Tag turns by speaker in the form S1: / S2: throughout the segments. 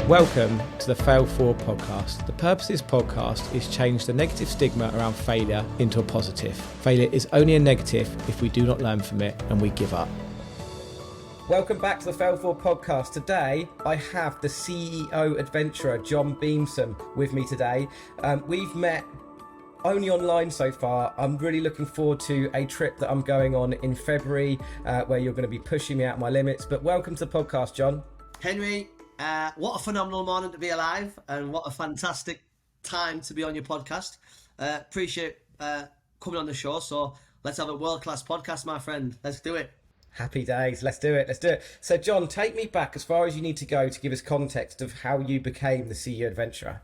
S1: Welcome to the Fail Forward podcast. The purpose of this podcast is change the negative stigma around failure into a positive. Failure is only a negative if we do not learn from it and we give up. Welcome back to the Fail Forward podcast. Today, I have the CEO adventurer, John Beamson, with me today. We've met only online so far. I'm really looking forward to a trip that I'm going on in February, where you're going to be pushing me out of my limits. But welcome to the podcast, John.
S2: Henry, what a phenomenal morning to be alive, and what a fantastic time to be on your podcast. Appreciate coming on the show. So let's have a world-class podcast, my friend. Let's do it.
S1: Happy days. Let's do it. So, John, take me back as far as you need to go to give us context of how you became the CEO adventurer.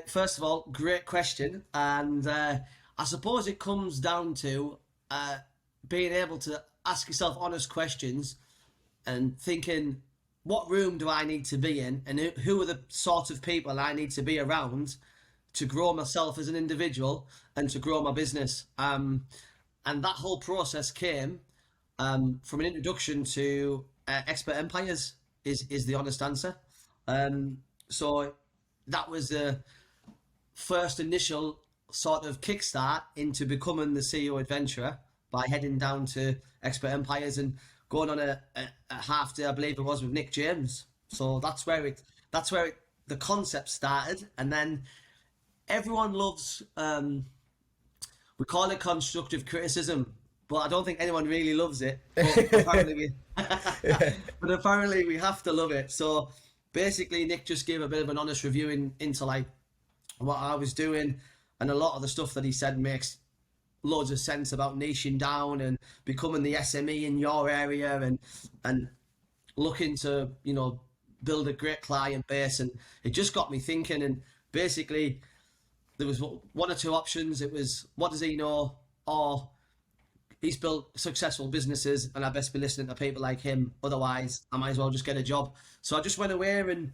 S2: First of all, great question. And I suppose it comes down to being able to ask yourself honest questions and thinking, what room do I need to be in, and who are the sort of people I need to be around to grow myself as an individual and to grow my business. And that whole process came from an introduction to expert empires is the honest answer. So that was the first initial sort of kickstart into becoming the CEO adventurer, by heading down to expert empires and going on a half day, I believe it was, with Nick James. So that's where the concept started. And then everyone loves, we call it constructive criticism, but I don't think anyone really loves it. But apparently we have to love it. So basically, Nick just gave a bit of an honest review into like what I was doing, and a lot of the stuff that he said makes loads of sense about niching down and becoming the SME in your area and looking to, build a great client base. And it just got me thinking. And basically, there was one or two options. It was, what does he know? Or he's built successful businesses and I best be listening to people like him. Otherwise, I might as well just get a job. So I just went away and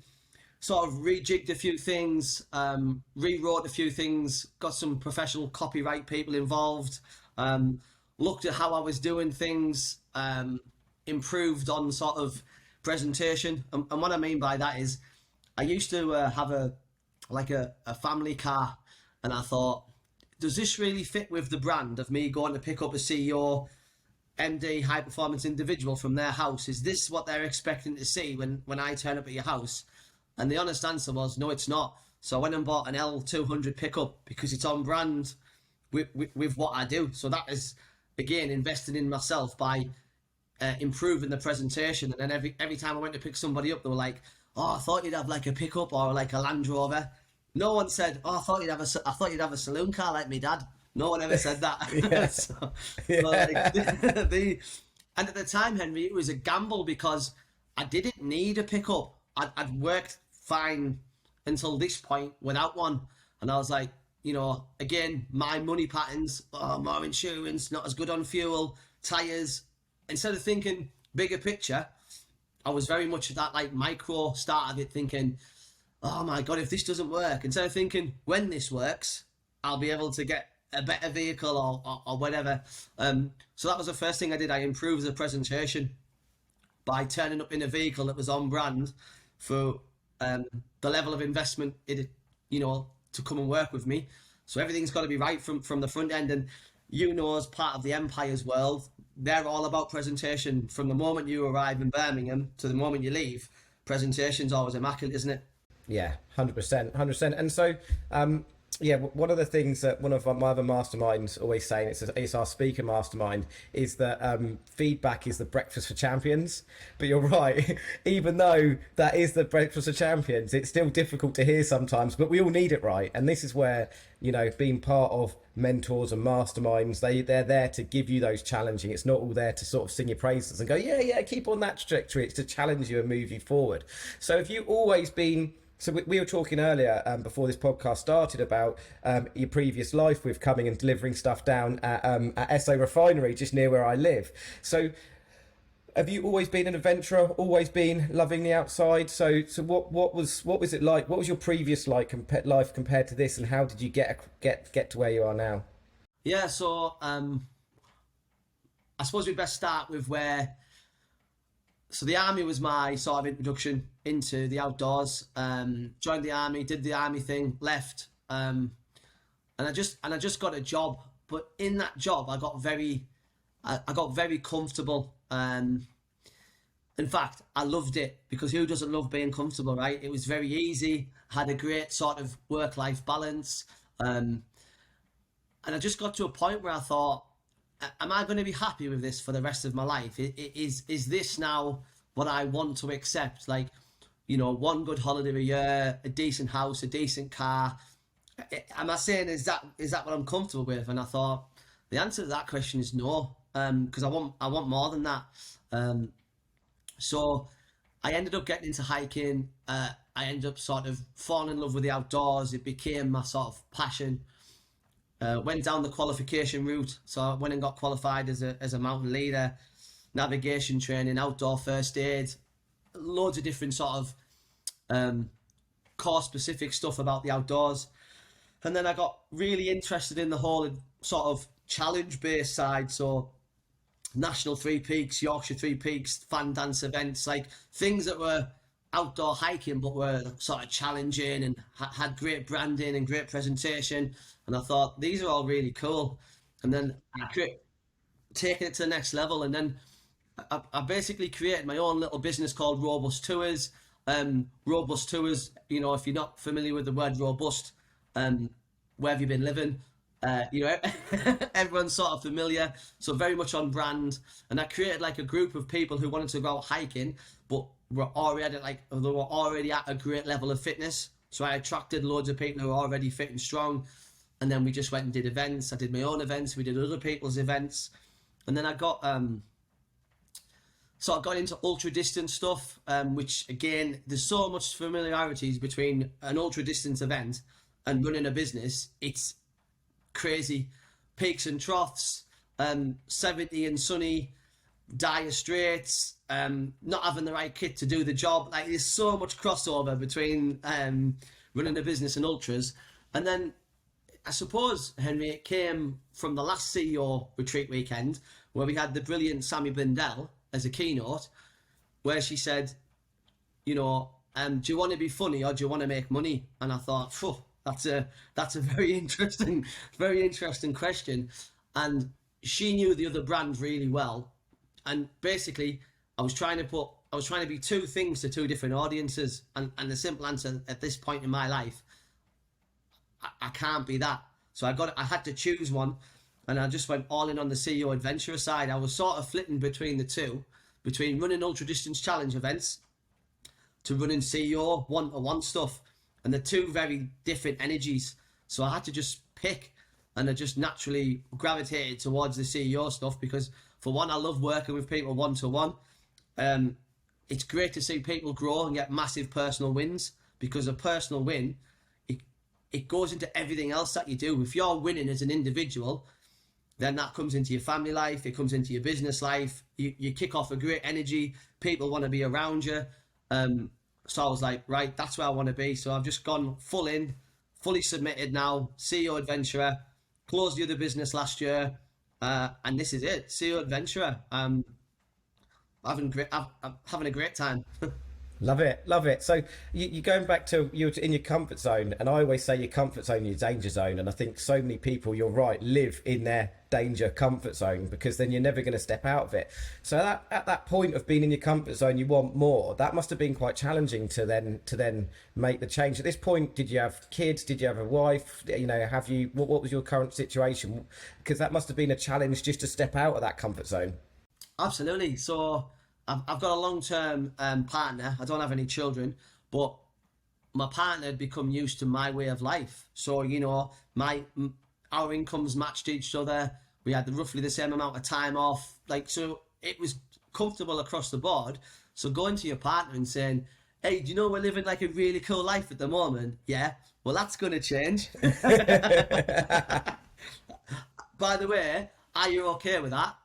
S2: sort of rejigged a few things, rewrote a few things, got some professional copyright people involved, looked at how I was doing things, improved on sort of presentation. And what I mean by that is, I used to have a family car, and I thought, does this really fit with the brand of me going to pick up a CEO, MD, high performance individual from their house? Is this what they're expecting to see when I turn up at your house? And the honest answer was, no, it's not. So I went and bought an L200 pickup because it's on brand with what I do. So that is, again, investing in myself by improving the presentation. And then every time I went to pick somebody up, they were like, oh, I thought you'd have like a pickup or like a Land Rover. No one said, oh, I thought you'd have a saloon car like me dad. No one ever said that. And at the time, Henry, it was a gamble because I didn't need a pickup. I'd worked fine until this point without one. And I was like, again, my money patterns, more insurance, not as good on fuel, tyres. Instead of thinking bigger picture, I was very much at that like micro start of it, thinking, oh my God, if this doesn't work, instead of thinking when this works, I'll be able to get a better vehicle or whatever. So that was the first thing I did. I improved the presentation by turning up in a vehicle that was on brand for the level of investment to come and work with me. So everything's got to be right from the front end. And as part of the Empires world, they're all about presentation. From the moment you arrive in Birmingham to the moment you leave, presentation's always immaculate, isn't it?
S1: Yeah, 100%. And so, one of the things that one of my other masterminds always saying, it's our speaker mastermind, is that feedback is the breakfast for champions. But you're right, even though that is the breakfast for champions, it's still difficult to hear sometimes, but we all need it, right? And this is where, being part of mentors and masterminds, they're there to give you those challenging. It's not all there to sort of sing your praises and go, yeah, keep on that trajectory. It's to challenge you and move you forward. So have you always been... So we were talking earlier before this podcast started about your previous life with coming and delivering stuff down at SA Refinery, just near where I live. So have you always been an adventurer, always been loving the outside? So what was it like? What was your previous life compared to this, and how did you get to where you are now?
S2: Yeah, so I suppose we best start with where So the army was my sort of introduction into the outdoors. Joined the army, did the army thing, left, and I just got a job. But in that job, I got very comfortable. In fact, I loved it, because who doesn't love being comfortable, right? It was very easy. Had a great sort of work-life balance, and I just got to a point where I thought, am I going to be happy with this for the rest of my life? Is this now what I want to accept? Like, you know, one good holiday a year, a decent house, a decent car. Am I saying, is that what I'm comfortable with? And I thought the answer to that question is no, because I want more than that. So I ended up getting into hiking. I ended up sort of falling in love with the outdoors. It became my sort of passion. Went down the qualification route, so I went and got qualified as a mountain leader, navigation training, outdoor first aid, loads of different sort of course specific stuff about the outdoors. And then I got really interested in the whole sort of challenge based side, so National Three Peaks, Yorkshire Three Peaks, fan dance events, like things that were outdoor hiking but were sort of challenging and had great branding and great presentation. And I thought, these are all really cool. And then taking it to the next level. And then I basically created my own little business called Robust Tours. Robust Tours, you know, if you're not familiar with the word robust, where have you been living? You know, everyone's sort of familiar, so very much on brand. And I created like a group of people who wanted to go out hiking, but were already at a great level of fitness. So I attracted loads of people who were already fit and strong. And then we just went and did events. I did my own events. We did other people's events. And then I got into ultra distance stuff, which again, there's so much familiarities between an ultra distance event and running a business. It's crazy. Peaks and troughs, 70 and sunny, dire straits, not having the right kit to do the job. Like, there's so much crossover between running a business and ultras. And then I suppose, Henry, it came from the last CEO retreat weekend, where we had the brilliant Sammy Blindell as a keynote, where she said, you know, do you want to be funny or do you want to make money? And I thought, phew, that's a very interesting question. And she knew the other brand really well. And basically, I was trying to be two things to two different audiences. And the simple answer at this point in my life, I can't be that. So I had to choose one, and I just went all in on the CEO adventurer side. I was sort of flitting between the two, between running ultra distance challenge events to running CEO one-to-one stuff, and the two very different energies. So I had to just pick, and I just naturally gravitated towards the CEO stuff because, for one, I love working with people one-to-one. It's great to see people grow and get massive personal wins, because a personal win, it goes into everything else that you do. If you're winning as an individual, then that comes into your family life, it comes into your business life. You kick off a great energy, people want to be around you. So I was like, right, that's where I want to be. So I've just gone full in, fully submitted now, CEO Adventurer, closed the other business last year, and this is it, CEO Adventurer. I'm having a great time.
S1: Love it. So you're going back to, you're in your comfort zone, and I always say your comfort zone, your danger zone. And I think so many people, you're right, live in their danger comfort zone, because then you're never going to step out of it. So at that point of being in your comfort zone, you want more. That must have been quite challenging to then make the change. At this point, did you have kids? Did you have a wife? You know, what was your current situation? Because that must have been a challenge just to step out of that comfort zone.
S2: Absolutely. So I've got a long-term partner. I don't have any children, but my partner had become used to my way of life. So, you know, our incomes matched each other. We had roughly the same amount of time off. Like, so it was comfortable across the board. So going to your partner and saying, hey, do you know we're living like a really cool life at the moment? Yeah. Well, that's going to change. By the way, are you okay with that?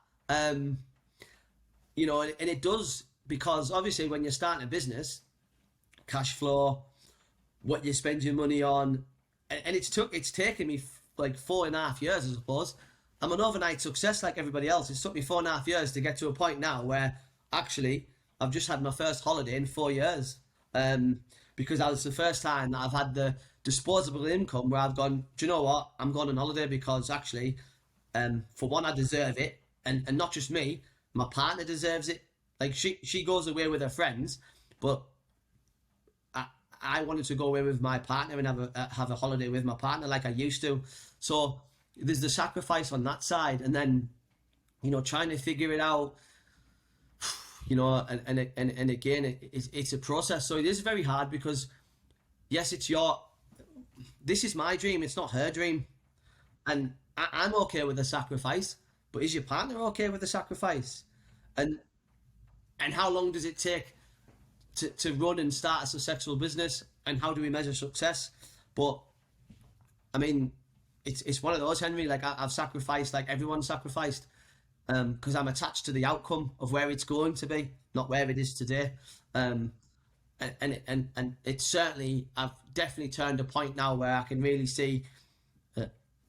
S2: You know, and it does, because obviously when you're starting a business, cash flow, what you spend your money on, and it's taken me like 4.5 years, I suppose. I'm an overnight success like everybody else. It's took me 4.5 years to get to a point now where actually I've just had my first holiday in 4 years. Because that was the first time that I've had the disposable income where I've gone, do you know what? I'm going on holiday because actually, for one, I deserve it. And not just me, my partner deserves it. Like she goes away with her friends, but I wanted to go away with my partner and have a holiday with my partner like I used to. So there's the sacrifice on that side, and then, you know, trying to figure it out, you know, and again, it's a process. So it is very hard because, yes, this is my dream. It's not her dream. And I'm okay with the sacrifice, but is your partner okay with the sacrifice? And how long does it take to run and start a successful business, and how do we measure success? But I mean, it's one of those, Henry. Like I've sacrificed, like everyone sacrificed, because I'm attached to the outcome of where it's going to be, not where it is today. And it's certainly, I've definitely turned a point now where I can really see.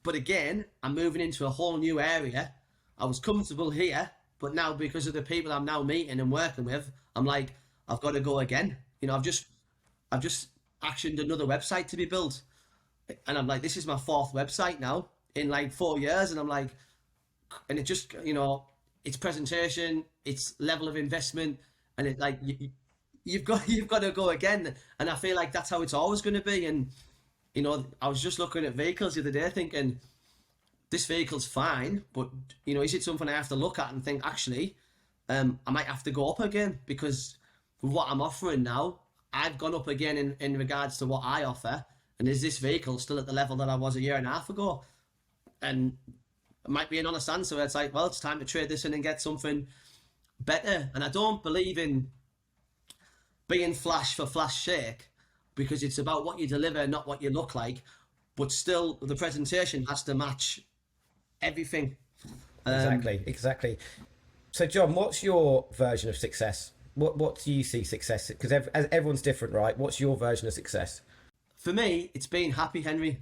S2: But again, I'm moving into a whole new area. I was comfortable here, but now because of the people I'm now meeting and working with, I'm like, I've got to go again. You know, I've just actioned another website to be built, and I'm like, this is my 4th website now in like 4 years, and I'm like, and it just, you know, it's presentation, it's level of investment, and it like you've got to go again, and I feel like that's how it's always going to be. And you know, I was just looking at vehicles the other day, thinking this vehicle's fine, but you know, is it something I have to look at and think actually, I might have to go up again because with what I'm offering now, I've gone up again in regards to what I offer, and is this vehicle still at the level that I was a year and a half ago? And it might be an honest answer where it's like, well, it's time to trade this in and get something better. And I don't believe in being flash for flash sake, because it's about what you deliver, not what you look like. But still, the presentation has to match everything.
S1: Exactly. So, John, what's your version of success? What do you see success? Because everyone's different, right? What's your version of success?
S2: For me, it's being happy, Henry.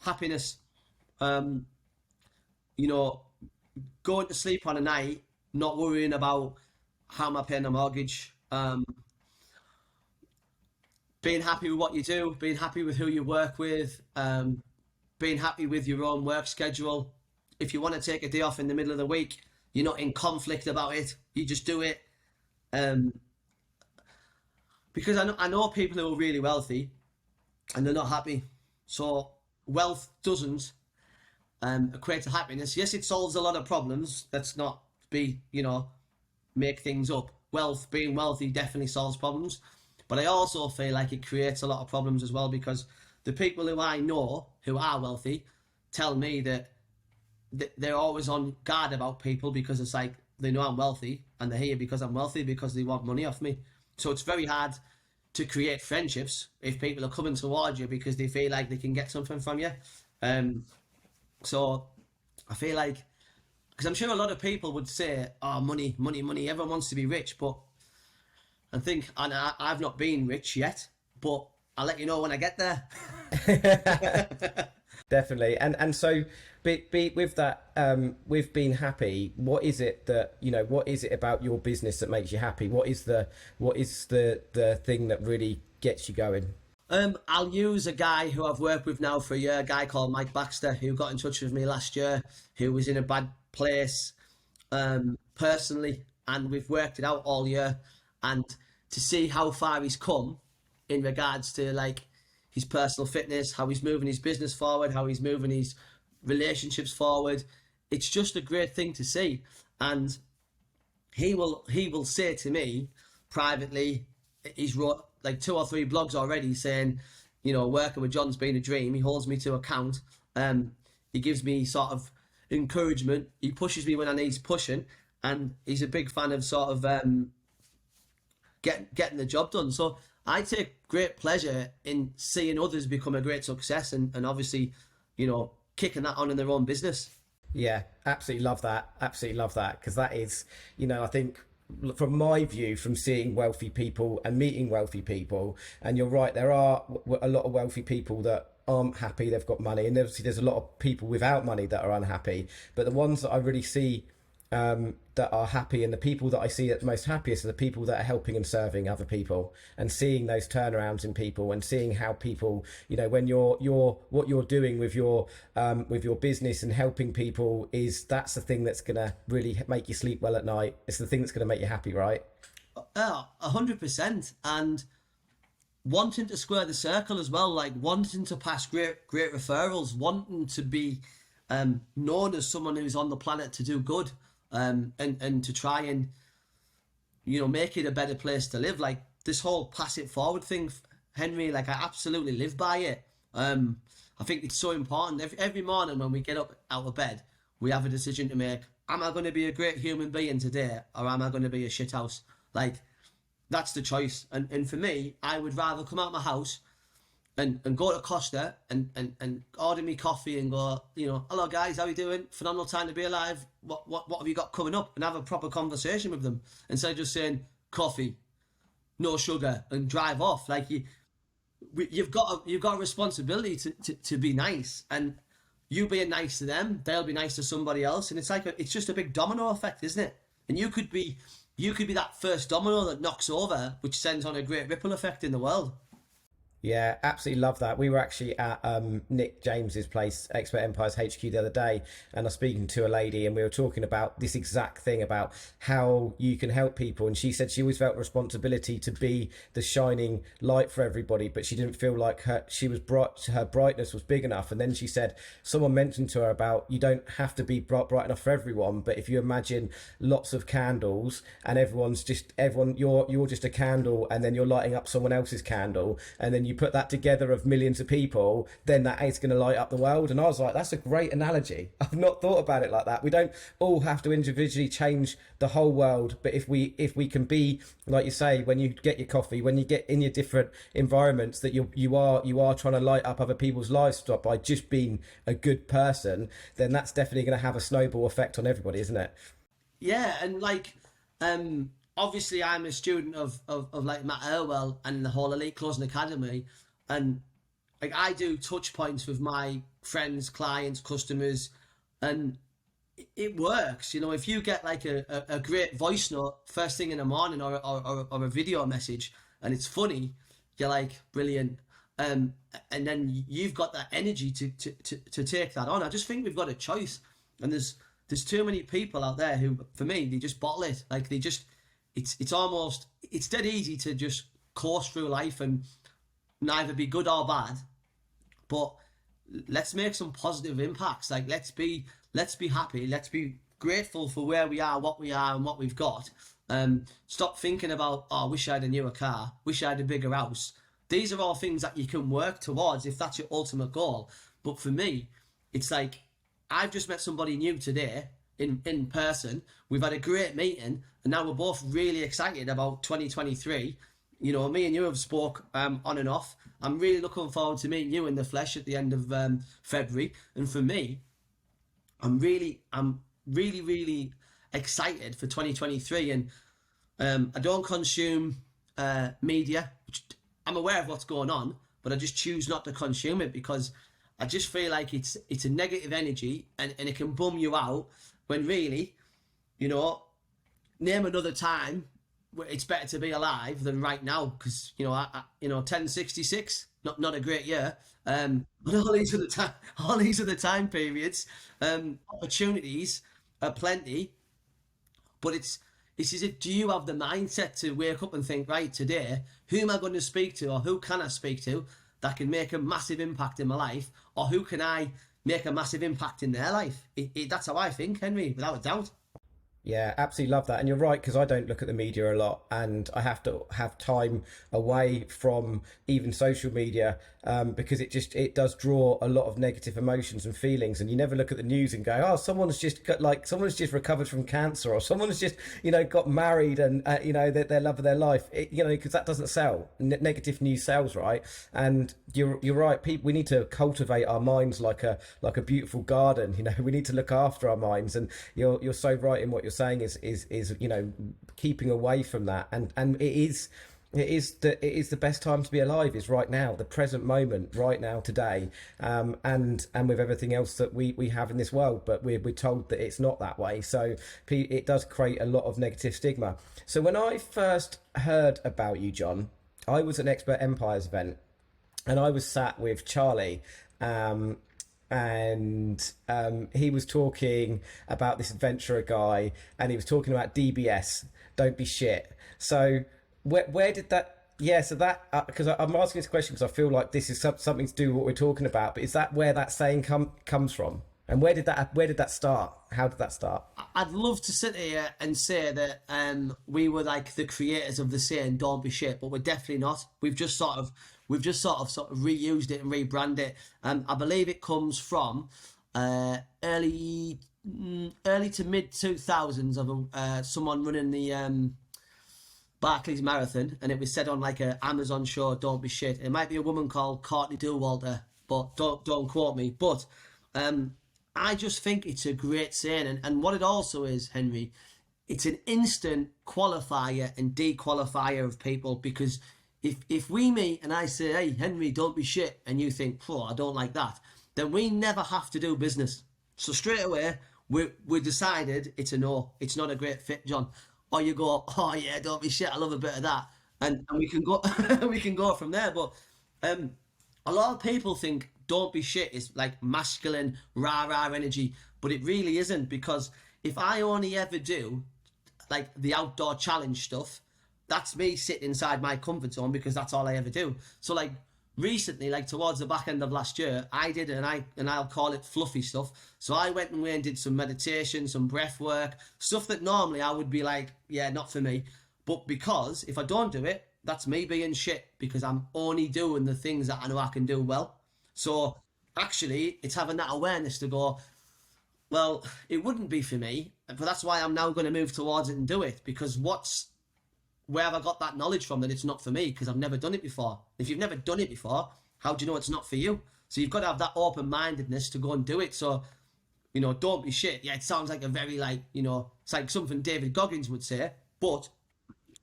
S2: Happiness. You know, going to sleep on a night, not worrying about how am I paying the mortgage. Being happy with what you do, being happy with who you work with, being happy with your own work schedule. If you want to take a day off in the middle of the week, you're not in conflict about it. You just do it. Because I know people who are really wealthy and they're not happy. So wealth doesn't equate to happiness. Yes, it solves a lot of problems. Let's not be, you know, make things up. Being wealthy definitely solves problems. But I also feel like it creates a lot of problems as well, because the people who I know who are wealthy tell me that they're always on guard about people, because it's like they know I'm wealthy and they're here because I'm wealthy, because they want money off me. So it's very hard to create friendships if people are coming towards you because they feel like they can get something from you. So I feel like, because I'm sure a lot of people would say, oh, money, everyone wants to be rich, but I think, and I've not been rich yet, but I'll let you know when I get there.
S1: Definitely. And so be with that, with being happy, what is it that, you know, what is it about your business that makes you happy? What is the thing that really gets you going?
S2: I'll use a guy who I've worked with now for a year, a guy called Mike Baxter, who got in touch with me last year, who was in a bad place personally, and we've worked it out all year. And to see how far he's come in regards to like his personal fitness, how he's moving his business forward, how he's moving his relationships forward, it's just a great thing to see. And he will say to me privately, he's wrote like 2 or 3 blogs already saying, you know, working with John's been a dream. He holds me to account. He gives me sort of encouragement. He pushes me when I need pushing, and he's a big fan of sort of getting the job done. So I take great pleasure in seeing others become a great success, and obviously, you know, kicking that on in their own business.
S1: Yeah, absolutely love that. Absolutely love that, because that is, you know, I think from my view, from seeing wealthy people and meeting wealthy people, and you're right, there are a lot of wealthy people that aren't happy, they've got money, and obviously there's a lot of people without money that are unhappy, but the ones that I really see that are happy, and the people that I see at the most happiest are the people that are helping and serving other people, and seeing those turnarounds in people, and seeing how people, you know, when you're what you're doing with your business and helping people, that's the thing that's gonna really make you sleep well at night. It's the thing that's gonna make you happy, right?
S2: 100%. And wanting to square the circle as well, like wanting to pass great referrals, wanting to be known as someone who's on the planet to do good, and to try and, you know, make it a better place to live. Like this whole pass it forward thing, Henry, like I absolutely live by it. I think it's so important. Every morning when we get up out of bed, we have a decision to make. Am I going to be a great human being today, or am I going to be a shithouse? Like, that's the choice. And for me, I would rather come out of my house and go to Costa and order me coffee and go, you know, hello guys, how you doing? Phenomenal time to be alive. What have you got coming up? And have a proper conversation with them, instead of just saying coffee, no sugar, and drive off. Like you've got a responsibility to be nice, and you being nice to them, they'll be nice to somebody else, and it's just a big domino effect, isn't it? And you could be that first domino that knocks over, which sends on a great ripple effect in the world.
S1: Yeah, absolutely love that. We were actually at Nick James's place, Expert Empires HQ, the other day, and I was speaking to a lady, and we were talking about this exact thing about how you can help people. And she said she always felt responsibility to be the shining light for everybody, but she didn't feel like her brightness was big enough. And then she said someone mentioned to her about, you don't have to be bright enough for everyone, but if you imagine lots of candles and you're just a candle, and then you're lighting up someone else's candle, and then you put that together of millions of people, then that is going to light up the world. And I was like, that's a great analogy. I've not thought about it like that. We don't all have to individually change the whole world, but if we can be, like you say, when you get your coffee, when you get in your different environments, that you are trying to light up other people's lives by just being a good person, then that's definitely going to have a snowball effect on everybody, isn't it?
S2: Yeah, and like obviously I'm a student of like Matt Irwell and the whole Elite Closing Academy, and like I do touch points with my friends, clients, customers, and it works. You know, if you get like a great voice note first thing in the morning, or a video message, and it's funny, you're like, brilliant. And then you've got that energy to take that on. I just think we've got a choice, and there's too many people out there who, for me, they just bottle it. Like it's dead easy to just course through life and neither be good or bad, but let's make some positive impacts. Like let's be happy, let's be grateful for where we are, what we've got. Stop thinking about, oh, I wish I had a newer car, wish I had a bigger house. These are all things that you can work towards if that's your ultimate goal. But for me, it's like, I've just met somebody new today in person. We've had a great meeting, and now we're both really excited about 2023. You know, me and you have spoke on and off. I'm really looking forward to meeting you in the flesh at the end of February. And for me, I'm really excited for 2023. And I don't consume media. I'm aware of what's going on, but I just choose not to consume it, because I just feel like it's a negative energy, and it can bum you out, when really, you know, name another time where it's better to be alive than right now, because, you know, I 1066, not a great year. But all these are the time periods. Opportunities are plenty, but it's as if, do you have the mindset to wake up and think, right, today, who am I going to speak to, or who can I speak to that can make a massive impact in my life, or who can I make a massive impact in their life? That's how I think, Henry, without a doubt.
S1: Yeah, absolutely love that. And you're right, because I don't look at the media a lot, and I have to have time away from even social media, because it does draw a lot of negative emotions and feelings. And you never look at the news and go, oh, someone's just recovered from cancer, or someone's just, you know, got married, and their love of their life, because that doesn't sell. Negative news sells, right? And you're right. We need to cultivate our minds like a beautiful garden. You know, we need to look after our minds. And you're so right in what you're saying is keeping away from that, and it is it is the best time to be alive, is right now, the present moment, right now, today, and with everything else that we have in this world. But we're told that it's not that way, so it does create a lot of negative stigma. So when I first heard about you, John, I was at an Expert Empires event, and I was sat with Charlie, and he was talking about this adventurer guy, and he was talking about DBS, don't be shit. So where did that? Yeah, so that, because I'm asking this question because I feel like this is something to do with what we're talking about. But is that where that saying comes from? And where did that start? How did that start?
S2: I'd love to sit here and say that we were like the creators of the saying "Don't be shit," but we're definitely not. We've just sort of reused it and rebranded it. I believe it comes from early to mid 2000s of someone running the Barclays Marathon, and it was said on like a Amazon show, "Don't be shit." It might be a woman called Courtney Dauwalter, but don't quote me. But I just think it's a great saying, and what it also is, Henry, it's an instant qualifier and dequalifier of people, because if we meet and I say, "Hey, Henry, don't be shit," and you think, "Oh, I don't like that," then we never have to do business. So straight away, we decided it's a no. It's not a great fit, John. Or you go, "Oh yeah, don't be shit. I love a bit of that," and we can go we can go from there. But a lot of people think "don't be shit" is like masculine, rah energy, but it really isn't, because if I only ever do like the outdoor challenge stuff, that's me sitting inside my comfort zone, because that's all I ever do. So like recently, like towards the back end of last year, I did, and I'll call it fluffy stuff. So I went away and did some meditation, some breath work, stuff that normally I would be like, yeah, not for me. But because if I don't do it, that's me being shit, because I'm only doing the things that I know I can do well. So actually, it's having that awareness to go, well, it wouldn't be for me, but that's why I'm now going to move towards it and do it, because where have I got that knowledge from that it's not for me? Because I've never done it before. If you've never done it before, how do you know it's not for you? So you've got to have that open-mindedness to go and do it. So, don't be shit. Yeah, it sounds like a very it's like something David Goggins would say. But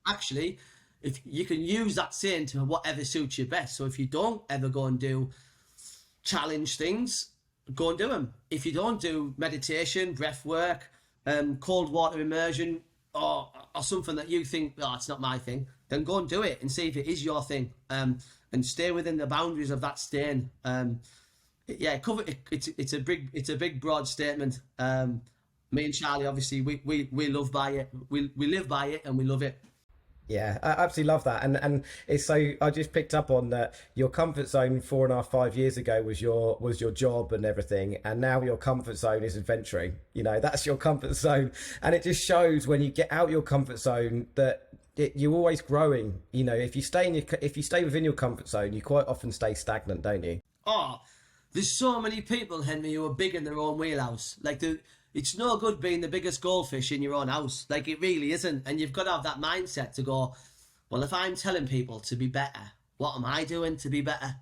S2: actually, if you can use that saying to whatever suits you best. So if you don't ever go and do challenge things, go and do them. If you don't do meditation, breath work, cold water immersion, or something that you think, "Oh, it's not my thing," then go and do it and see if it is your thing, and stay within the boundaries of that staying. It's a big broad statement. Me and Charlie, obviously, we live by it. We live by it and we love it.
S1: Yeah, I absolutely love that, and it's so. I just picked up on that. Your comfort zone 4.5 years ago was your job and everything, and now your comfort zone is adventuring. That's your comfort zone, and it just shows when you get out your comfort zone that you're always growing. If you stay within your comfort zone, you quite often stay stagnant, don't you?
S2: Oh, there's so many people, Henry, who are big in their own wheelhouse. It's no good being the biggest goldfish in your own house. Like, it really isn't. And you've got to have that mindset to go, well, if I'm telling people to be better, what am I doing to be better?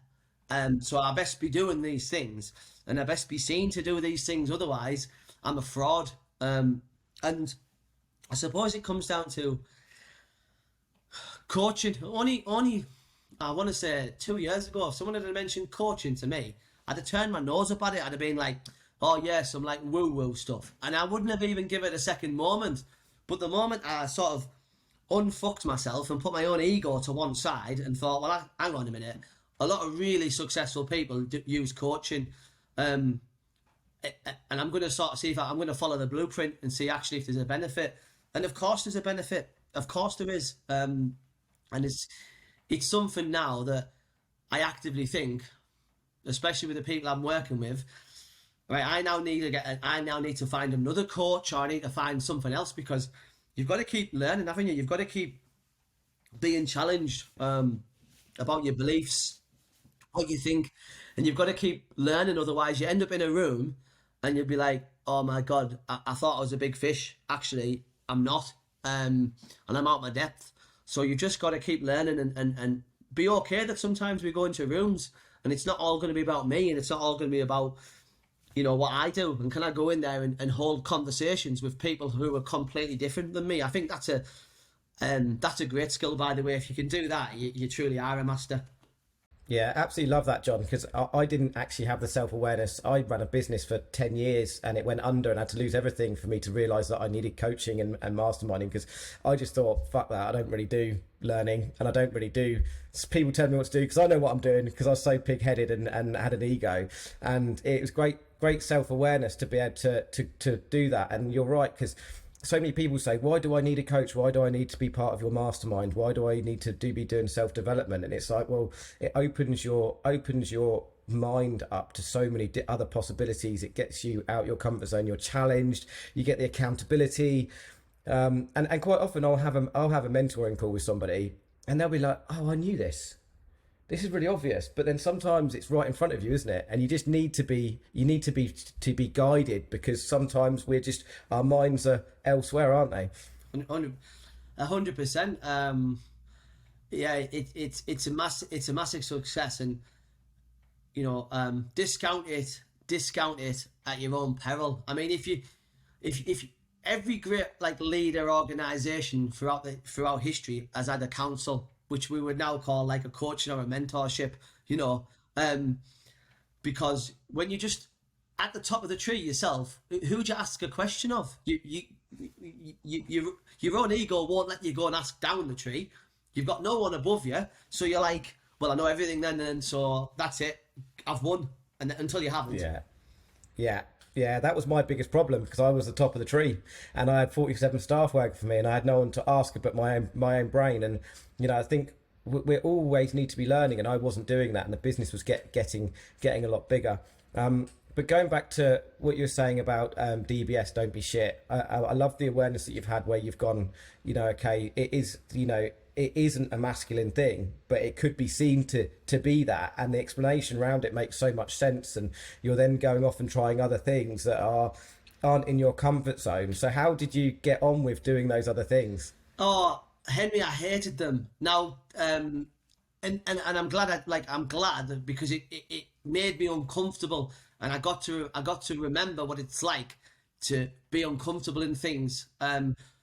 S2: So I best be doing these things, and I best be seen to do these things. Otherwise, I'm a fraud. And I suppose it comes down to coaching. Only I want to say 2 years ago, if someone had mentioned coaching to me, I'd have turned my nose up at it. I'd have been like, "Oh yeah, some like woo-woo stuff," and I wouldn't have even given it a second moment. But the moment I sort of unfucked myself and put my own ego to one side and thought, well, hang on a minute, a lot of really successful people use coaching, and I'm going to sort of see if I'm going to follow the blueprint and see actually if there's a benefit. And of course there's a benefit. Of course there is. And it's something now that I actively think, especially with the people I'm working with, right, I now need to find another coach, or I need to find something else, because you've got to keep learning, haven't you? You've got to keep being challenged about your beliefs, what you think, and you've got to keep learning. Otherwise, you end up in a room and you'll be like, "Oh my God, I thought I was a big fish. Actually, I'm not, and I'm out of my depth." So you just got to keep learning and be okay that sometimes we go into rooms and it's not all going to be about me, and it's not all going to be about what I do, and can I go in there and hold conversations with people who are completely different than me. I think that's That's a great skill, by the way. If you can do that, you truly are a master.
S1: Yeah, absolutely love that, John, because I didn't actually have the self-awareness. I ran a business for 10 years and it went under and I had to lose everything for me to realise that I needed coaching and masterminding, because I just thought, fuck that, I don't really do learning and I don't really do people tell me what to do because I know what I'm doing, because I was so pig-headed and had an ego. And it was great self-awareness to be able to do that. And you're right, because so many people say, why do I need a coach? Why do I need to be part of your mastermind? Why do I need to be doing self-development? And it's like, well, it opens your mind up to so many other possibilities. It gets you out your comfort zone. You're challenged. You get the accountability. And quite often I'll have a mentoring call with somebody and they'll be like, oh, I knew this. This is really obvious, but then sometimes it's right in front of you, isn't it? And you just need to be guided, because sometimes our minds are elsewhere, aren't they?
S2: 100%. Yeah, it's a massive success, and discount it at your own peril. I mean, if every great leader organization throughout history has had a council, which we would now call like a coaching or a mentorship, because when you're just at the top of the tree yourself, who'd you ask a question of? Your own ego won't let you go and ask down the tree. You've got no one above you, so you're like, well, I know everything then, and so that's it, I've won, and until you haven't.
S1: Yeah, that was my biggest problem, because I was the top of the tree and I had 47 staff working for me and I had no one to ask but my own brain. And I think we always need to be learning, and I wasn't doing that, and the business was getting a lot bigger. But going back to what you were saying about DBS, don't be shit. I love the awareness that you've had, where you've gone, okay, it is, it isn't a masculine thing, but it could be seen to be that, and the explanation around it makes so much sense. And you're then going off and trying other things that aren't in your comfort zone. So how did you get on with doing those other things?
S2: Oh, Henry, I hated them. Now, and I'm glad. I'm glad, because it made me uncomfortable, and I got to remember what it's like to be uncomfortable in things.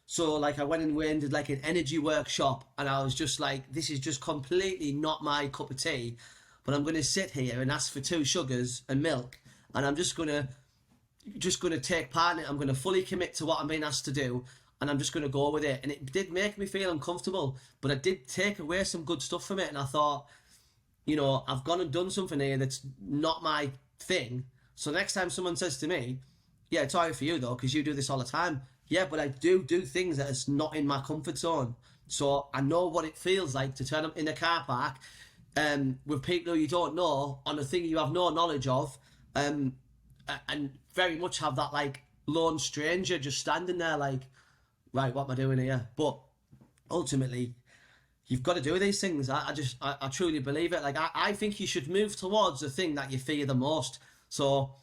S2: So I went and did an energy workshop, and I was just like, this is just completely not my cup of tea, but I'm going to sit here and ask for 2 sugars and milk, and I'm just going to take part in it. I'm going to fully commit to what I'm being asked to do, and I'm just going to go with it. And it did make me feel uncomfortable, but I did take away some good stuff from it. And I thought, I've gone and done something here that's not my thing. So next time someone says to me, yeah, it's all right for you though, because you do this all the time. Yeah, but I do things that is not in my comfort zone. So I know what it feels like to turn up in a car park with people who you don't know on a thing you have no knowledge of, and very much have that lone stranger just standing there right, what am I doing here? But ultimately, you've got to do these things. I truly believe it. I think you should move towards the thing that you fear the most. So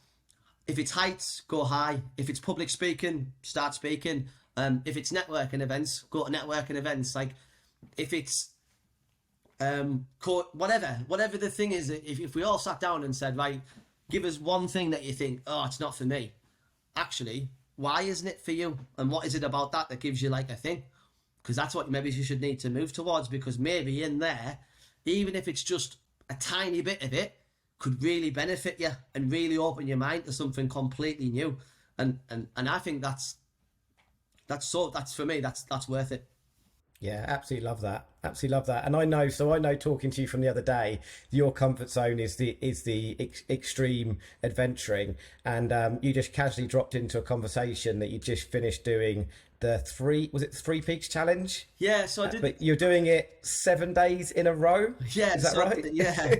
S2: if it's heights, go high. If it's public speaking, start speaking. If it's networking events, go to networking events. If it's whatever the thing is, if we all sat down and said, right, give us one thing that you think, oh, it's not for me. Actually, why isn't it for you? And what is it about that gives you a thing? Because that's what maybe you should need to move towards, because maybe in there, even if it's just a tiny bit of it, could really benefit you and really open your mind to something completely new. And I think that's for me, that's worth it.
S1: Yeah, absolutely love that. Absolutely love that. And I know talking to you from the other day, your comfort zone is the extreme adventuring, and you just casually dropped into a conversation that you just finished doing the 3 Peaks challenge.
S2: Yeah, so I did.
S1: But you're doing it 7 days in a row.
S2: Yeah,
S1: is that right?
S2: Yeah.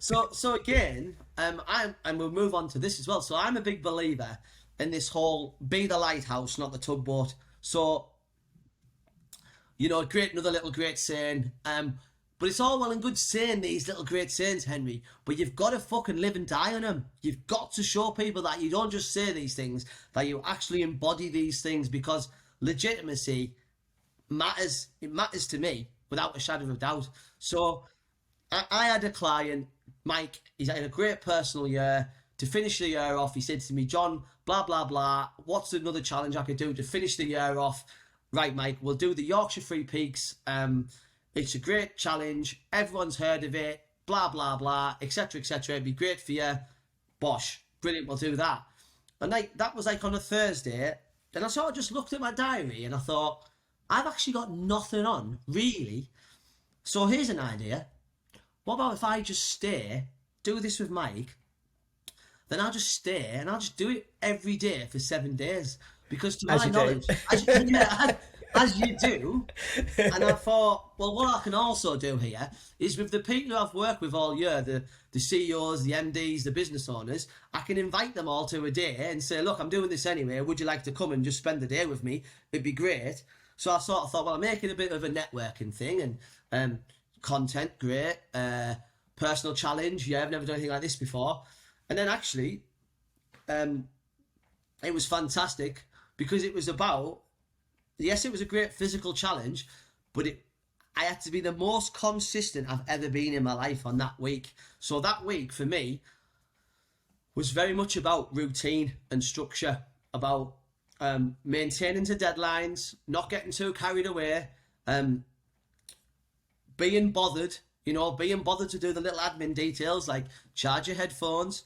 S2: So again, and we'll move on to this as well. So I'm a big believer in this whole be the lighthouse, not the tugboat. So, another little great saying. But it's all well and good saying these little great sayings, Henry, but you've got to fucking live and die on them. You've got to show people that you don't just say these things, that you actually embody these things, because legitimacy matters. It matters to me without a shadow of doubt. So I had a client, Mike, he's had a great personal year. To finish the year off, he said to me, John, blah, blah, blah, what's another challenge I could do to finish the year off right, Mike, we'll do the Yorkshire Three Peaks. It's a great challenge. Everyone's heard of it. Blah, blah, blah, etc., etc. It'd be great for you. Bosh. Brilliant, we'll do that. And like that was like on a Thursday. Then I sort of just looked at my diary and I thought, I've actually got nothing on, really. So here's an idea. What about if I just stay, do this with Mike, then I'll just stay and I'll just do it every day for 7 days. Because to my knowledge, as you do. And I thought, well, what I can also do here is with the people who I've worked with all year, the CEOs, the MDs, the business owners, I can invite them all to a day and say, look, I'm doing this anyway. Would you like to come and just spend the day with me? It'd be great. So I sort of thought, well, I'm making a bit of a networking thing and content, great. Personal challenge, yeah, I've never done anything like this before. And then actually, it was fantastic because it was about, yes, it was a great physical challenge, but I had to be the most consistent I've ever been in my life on that week. So that week for me was very much about routine and structure, about maintaining to deadlines, not getting too carried away, being bothered to do the little admin details like charge your headphones,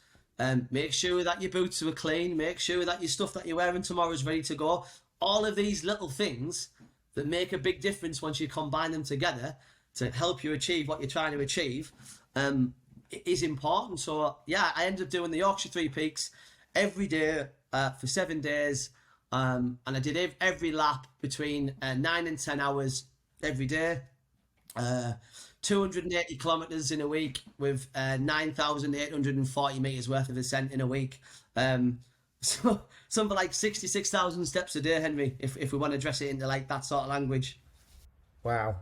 S2: make sure that your boots are clean, make sure that your stuff that you're wearing tomorrow is ready to go. All of these little things that make a big difference once you combine them together to help you achieve what you're trying to achieve is important. So yeah, I ended up doing the Yorkshire Three Peaks every day for 7 days, and I did every lap between 9 and 10 hours every day. 280 kilometers in a week with 9,840 meters worth of ascent in a week. So something like 66,000 steps a day, Henry, if we want to dress it into like that sort of language.
S1: Wow.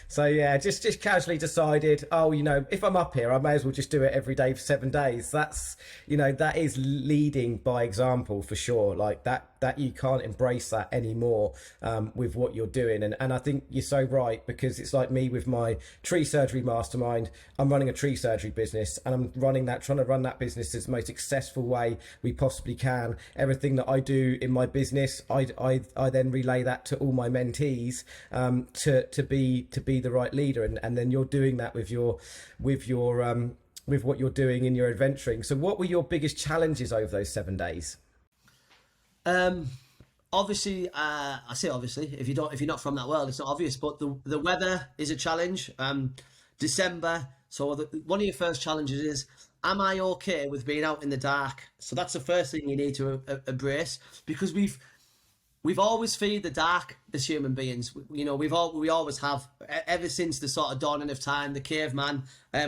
S1: So yeah, just casually decided, oh, if I'm up here, I may as well just do it every day for 7 days. That's, that is leading by example for sure. Like that you can't embrace that anymore with what you're doing. And I think you're so right, because it's like me with my tree surgery mastermind. I'm running a tree surgery business and I'm trying to run that business as the most successful way we possibly can. Everything that I do in my business, I then relay that to all my mentees to be the right leader, and then you're doing that with what you're doing in your adventuring. So what were your biggest challenges over those 7 days?
S2: Obviously, I say obviously, if you're not from that world, it's not obvious, but the weather is a challenge. December, so one of your first challenges is, am I okay with being out in the dark? So that's the first thing you need to embrace, because we've always feared the dark as human beings. We always have, ever since the sort of dawning of time, the caveman.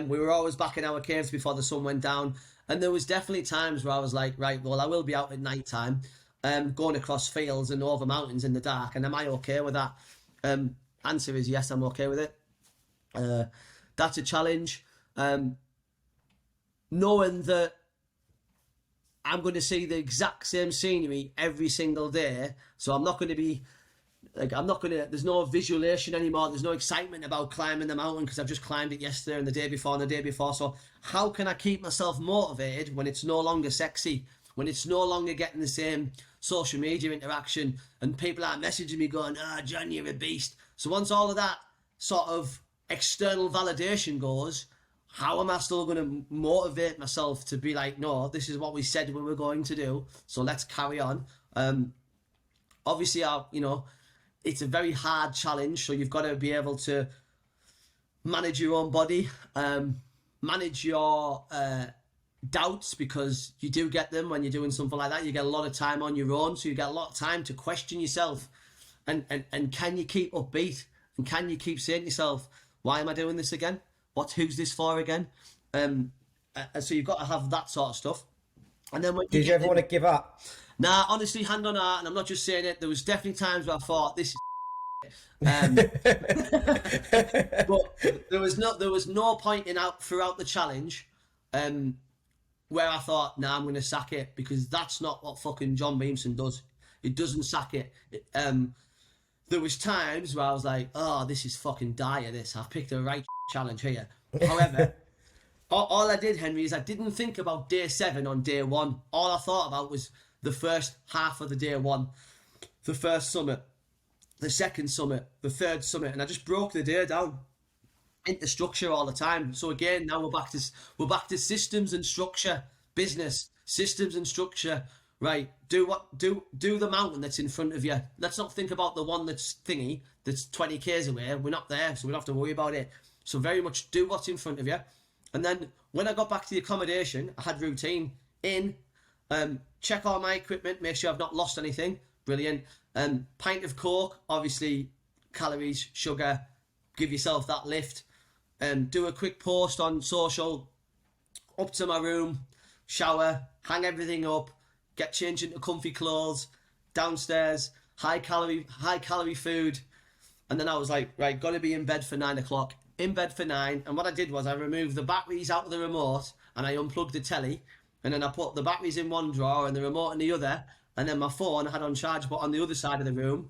S2: We were always back in our caves before the sun went down. And there was definitely times where I was like, right, well, I will be out at night time, going across fields and over mountains in the dark. And am I okay with that? Answer is yes, I'm okay with it. That's a challenge. Knowing that I'm going to see the exact same scenery every single day. So I'm not going to be there's no visualization anymore. There's no excitement about climbing the mountain because I've just climbed it yesterday and the day before and the day before. So how can I keep myself motivated when it's no longer sexy, when it's no longer getting the same social media interaction and people are messaging me going, John, you're a beast. So once all of that sort of external validation goes, how am I still going to motivate myself to be like, no, this is what we said we were going to do, so let's carry on. Obviously, it's a very hard challenge, so you've got to be able to manage your own body, manage your doubts, because you do get them when you're doing something like that. You get a lot of time on your own, so you get a lot of time to question yourself, and can you keep upbeat, and can you keep saying to yourself, why am I doing this again? Who's this for again? So you've got to have that sort of stuff. And then when
S1: did you ever want to give up?
S2: Nah, honestly, hand on heart, and I'm not just saying it, there was definitely times where I thought, this is but there was no pointing out throughout the challenge where I thought, nah, I'm going to sack it, because that's not what fucking John Beamson does. He doesn't sack it. There was times where I was like, oh, this is fucking dire, this. I've picked the right challenge here. However, all I did, Henry, is I didn't think about day 7 on day 1. All I thought about was the first half of the day 1. the first summit, the second summit, the third summit, and I just broke the day down into structure all the time. So again, now we're back to systems and structure, business systems and structure. Right, do the mountain that's in front of you. Let's not think about the one that's 20 k's away. We're not there, so we don't have to worry about it. So very much do what's in front of you. And then when I got back to the accommodation, I had routine in, check all my equipment, make sure I've not lost anything. Brilliant. Pint of Coke, obviously calories, sugar, give yourself that lift. Do a quick post on social, up to my room, shower, hang everything up, get changed into comfy clothes, downstairs, high calorie food. And then I was like, right, gotta be in bed for 9 o'clock. In bed for 9. And what I did was I removed the batteries out of the remote and I unplugged the telly. And then I put the batteries in one drawer and the remote in the other. And then my phone I had on charge but on the other side of the room,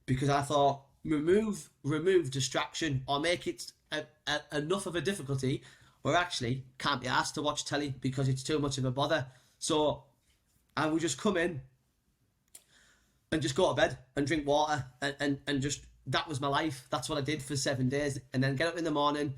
S2: because I thought, remove distraction, or make it enough of a difficulty where actually can't be asked to watch telly because it's too much of a bother. So I would just come in and just go to bed and drink water and just, that was my life. That's what I did for 7 days. And then get up in the morning,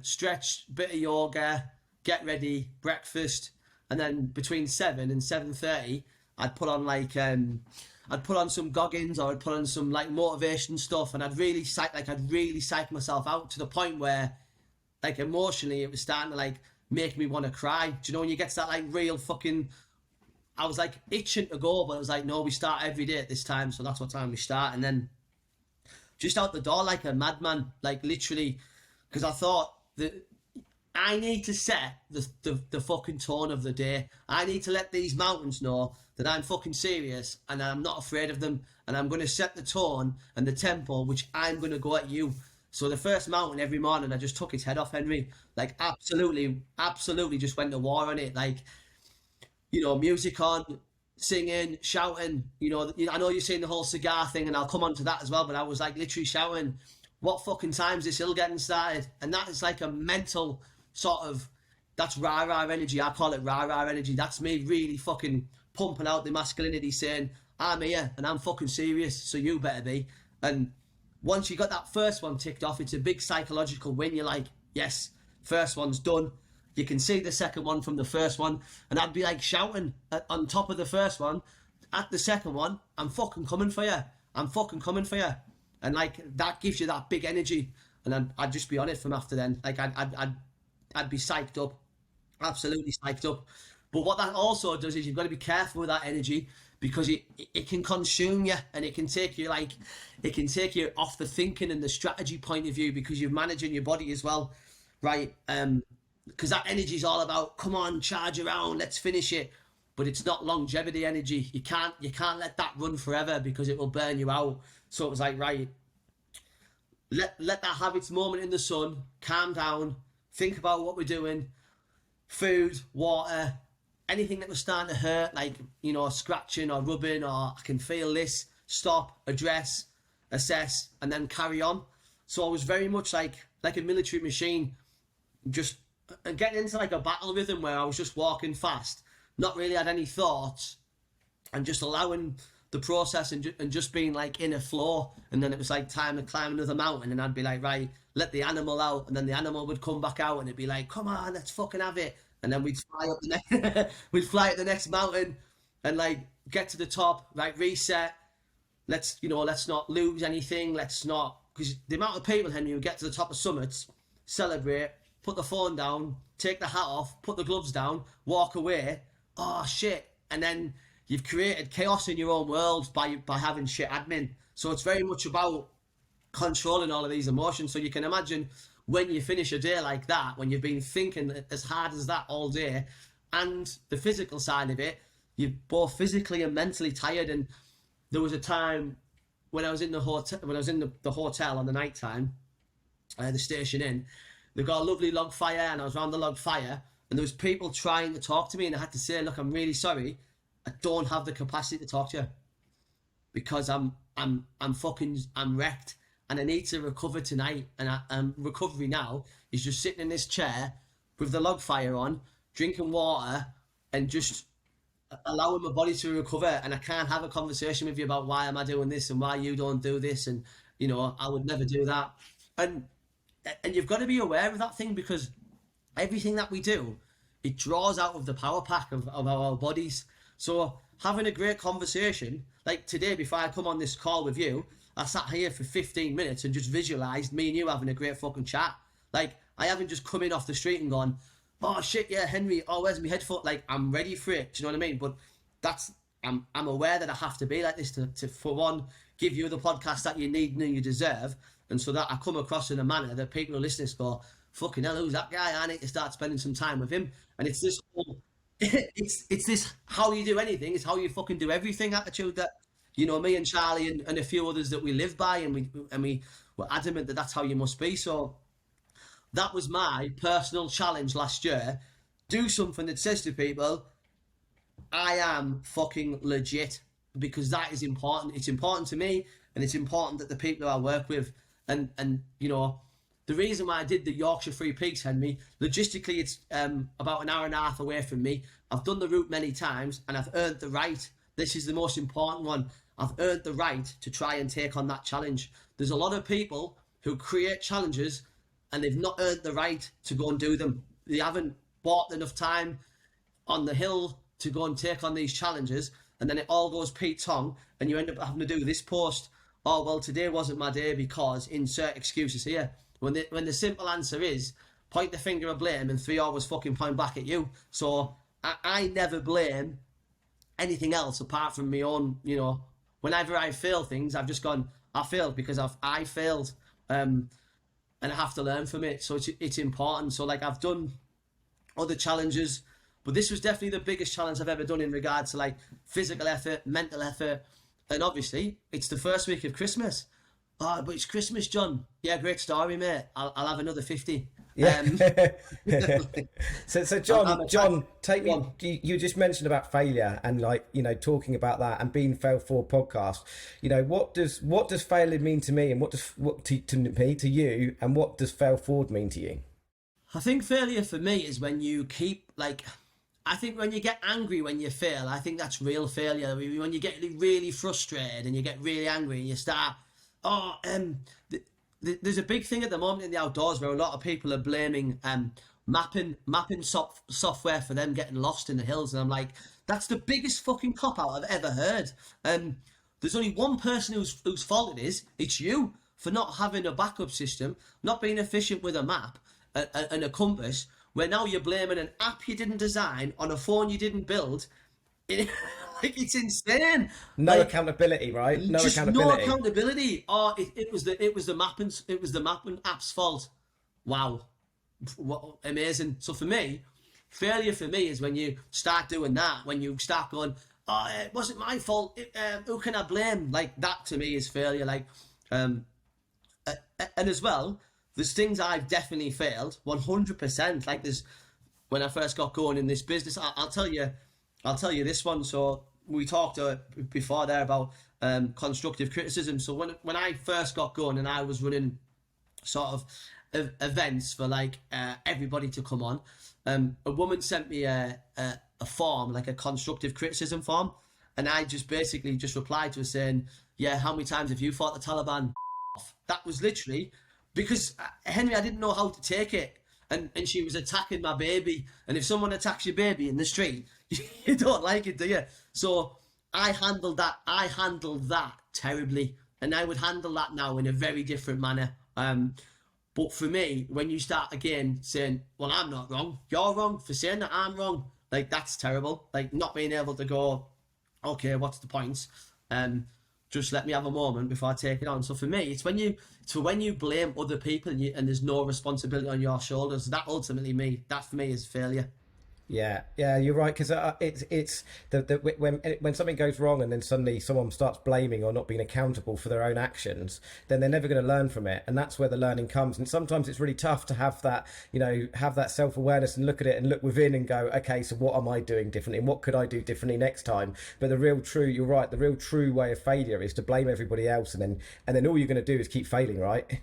S2: stretch, bit of yoga, get ready, breakfast, and then between 7 and 7:30 I'd put on some Goggins, or I'd put on some like motivation stuff, and I'd really psych myself out to the point where like emotionally it was starting to like make me want to cry. Do you know when you get to that like real fucking, I was like itching to go, but I was like, no, we start every day at this time, so that's what time we start. And then just out the door like a madman, like literally, because I thought that I need to set the fucking tone of the day. I need to let these mountains know that I'm fucking serious and I'm not afraid of them, and I'm going to set the tone and the tempo which I'm going to go at you. So the first mountain every morning, I just took its head off, Henry. Like absolutely just went to war on it. Like, you know, music on, singing, shouting. You know, I know you're saying the whole cigar thing, and I'll come on to that as well, but I was like literally shouting, what fucking time's this hill getting started? And that is like a mental sort of, that's rah-rah energy. I call it rah-rah energy. That's me really fucking pumping out the masculinity, saying, I'm here and I'm fucking serious, so you better be. And once you got that first one ticked off, it's a big psychological win. You're like, yes, first one's done. You can see the second one from the first one. And I'd be like shouting on top of the first one. At the second one, I'm fucking coming for you. I'm fucking coming for you. And like, that gives you that big energy. And I'd just be on it from after then. Like, I'd be psyched up. Absolutely psyched up. But what that also does is you've got to be careful with that energy, because it can consume you, and it can take you off the thinking and the strategy point of view, because you're managing your body as well, right? Because that energy is all about, come on, charge around, let's finish it. But it's not longevity energy. You can't let that run forever, because it will burn you out. So it was like, right, let that have its moment in the sun, calm down, think about what we're doing, food, water, anything that was starting to hurt, like, you know, scratching or rubbing, or I can feel this, stop, address, assess, and then carry on. So I was very much like a military machine, just getting into like a battle rhythm where I was just walking fast, not really had any thoughts, and just allowing the process and just being like in a flow. And then it was like time to climb another mountain, and I'd be like, right, let the animal out, and then the animal would come back out, and it'd be like, come on, let's fucking have it. And then we'd fly up the next, we'd fly up the next mountain, and like get to the top, right, reset. Let's not lose anything. Let's not, because the amount of people, Henry, who get to the top of summits, celebrate, put the phone down, take the hat off, put the gloves down, walk away. Oh shit! And then you've created chaos in your own world by having shit admin. So it's very much about controlling all of these emotions. So you can imagine when you finish a day like that, when you've been thinking as hard as that all day, and the physical side of it, you're both physically and mentally tired. And there was a time when I was in the hotel on the night time, the Station Inn, they've got a lovely log fire, and I was around the log fire, and there was people trying to talk to me, and I had to say, look, I'm really sorry, I don't have the capacity to talk to you, because I'm wrecked, and I need to recover tonight. And recovery now is just sitting in this chair with the log fire on, drinking water, and just allowing my body to recover, and I can't have a conversation with you about why am I doing this and why you don't do this, and you know I would never do that, and you've got to be aware of that thing, because everything that we do, it draws out of the power pack of our bodies. So having a great conversation, like today, before I come on this call with you, I sat here for 15 minutes and just visualized me and you having a great fucking chat. Like, I haven't just come in off the street and gone, oh shit, yeah, Henry, oh, where's my headphone? Like, I'm ready for it. Do you know what I mean? But I'm aware that I have to be like this to for one, give you the podcast that you need and you deserve, and so that I come across in a manner that people who listen to this go, fucking hell, who's that guy? I need to start spending some time with him. And it's this whole, it's this how you do anything is how you fucking do everything attitude that, you know, me and Charlie and a few others that we live by, and we were adamant that that's how you must be. So that was my personal challenge last year. Do something that says to people, I am fucking legit, because that is important. It's important to me, and it's important that the people I work with, and you know, the reason why I did the Yorkshire Free Peaks, Henry, logistically it's about an hour and a half away from me. I've done the route many times, and I've earned the right. This is the most important one. I've earned the right to try and take on that challenge. There's a lot of people who create challenges and they've not earned the right to go and do them. They haven't bought enough time on the hill to go and take on these challenges, and then it all goes Pete Tong, and you end up having to do this post, oh, well, today wasn't my day because insert excuses here. When the simple answer is, point the finger of blame and 3 hours fucking point back at you. So I never blame anything else apart from my own, you know, whenever I fail things, I've just gone, I failed because I failed. And I have to learn from it. So it's important. So like, I've done other challenges, but this was definitely the biggest challenge I've ever done in regards to like physical effort, mental effort. And obviously it's the first week of Christmas. Oh, but it's Christmas, John. Yeah, great story, mate. I'll have another 50.
S1: Yeah. So John, take me. You just mentioned about failure and like, you know, talking about that and being fail forward podcast. You know, what does failure mean to me, and what to you, and what does fail forward mean to you?
S2: I think failure for me is when you keep like, I think when you get angry when you fail, I think that's real failure. When you get really frustrated and you get really angry and you start, there's a big thing at the moment in the outdoors where a lot of people are blaming mapping software for them getting lost in the hills, and I'm like, that's the biggest fucking cop out I've ever heard. There's only one person whose fault it is. It's you for not having a backup system, not being efficient with a map and a compass, where now you're blaming an app you didn't design on a phone you didn't build. Like, it's insane.
S1: No
S2: like,
S1: accountability, right? No
S2: just
S1: accountability.
S2: No accountability. Oh, it was the mapping app's fault. Wow, what amazing. So for me, failure for me is when you start doing that. When you start going, oh, it wasn't my fault. Who can I blame? Like, that to me is failure. Like, and as well, there's things I've definitely failed 100%. Like, there's when I first got going in this business, I'll tell you this one. So we talked before there about constructive criticism. So when I first got going and I was running sort of events for like everybody to come on, a woman sent me a form, like a constructive criticism form, and I just basically just replied to her saying, yeah, how many times have you fought the Taliban? That was literally because, Henry, I didn't know how to take it. And she was attacking my baby. And if someone attacks your baby in the street, you don't like it, do you? So I handled that terribly. And I would handle that now in a very different manner. But for me, when you start again saying, well, I'm not wrong, you're wrong for saying that I'm wrong, like, that's terrible. Like, not being able to go, okay, what's the point? Just let me have a moment before I take it on. So for me, it's when you blame other people and there's no responsibility on your shoulders. That for me is failure.
S1: Yeah, you're right, because it's when something goes wrong and then suddenly someone starts blaming or not being accountable for their own actions, then they're never going to learn from it, and that's where the learning comes. And sometimes it's really tough to have that, you know, have that self-awareness and look at it and look within and go, okay, so what am I doing differently and what could I do differently next time? But you're right, the real true way of failure is to blame everybody else, and then all you're going to do is keep failing, right?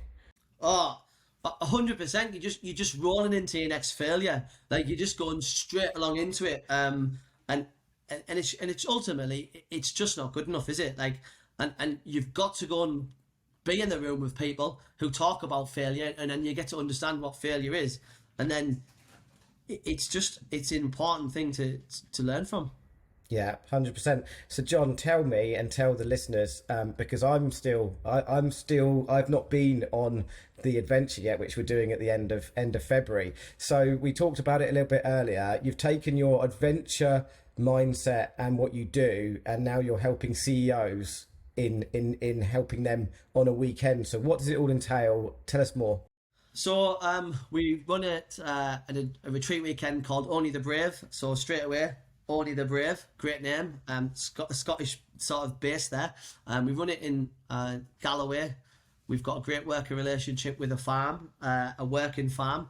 S2: Oh, 100%. You're just rolling into your next failure. Like, you're just going straight along into it. And it's ultimately, it's just not good enough, is it? Like, and you've got to go and be in the room with people who talk about failure, and then you get to understand what failure is, and then it's an important thing to learn from.
S1: Yeah, 100%. So, John, tell me and tell the listeners, because I've not been on the adventure yet, which we're doing at the end of February. So we talked about it a little bit earlier. You've taken your adventure mindset and what you do, and now you're helping CEOs in helping them on a weekend. So what does it all entail? Tell us more.
S2: So we run it at a retreat weekend called Only the Brave. So straight away, Only the Brave, great name. Scottish sort of base there. We run it in Galloway. We've got a great working relationship with a farm, a working farm.